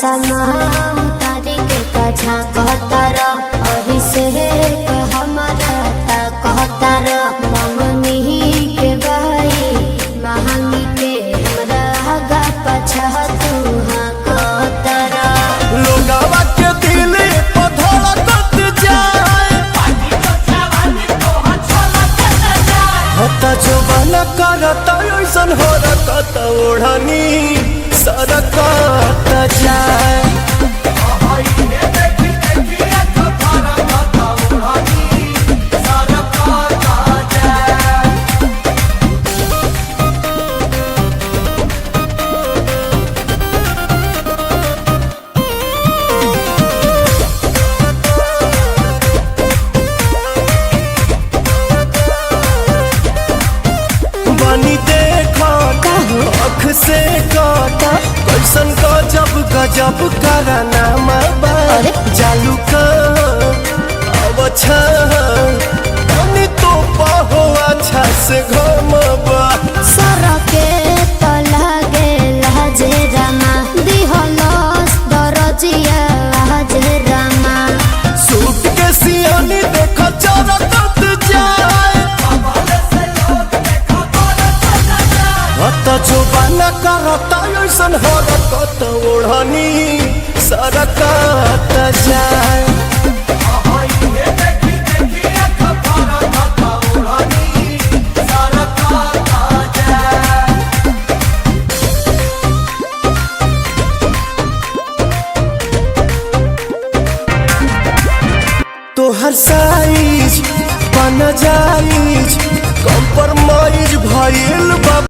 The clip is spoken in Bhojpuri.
सनम तारी के कझा कहतर अहि से हमारा ता कहतर मंगनी के भाई महंगी के हमरा हगा पछा तू हाँ कहतर लोगवा के दिल पर धड़कत जाए हता जो बना करता ऐसन हो रखत ओढ़नी सरकत जाए से काटा कैसन गजब गजब कराना जालू का अब अच्छा तो पहो अच्छा से घमबा सर के तो लागे लहजे रमा दिहलस दरजिया लहजे रमा सूट के सियानी देखो चरकत जाए हता जो बना करता ऐसन हो रखत ओढ़नी सरकत जाए तोहर साई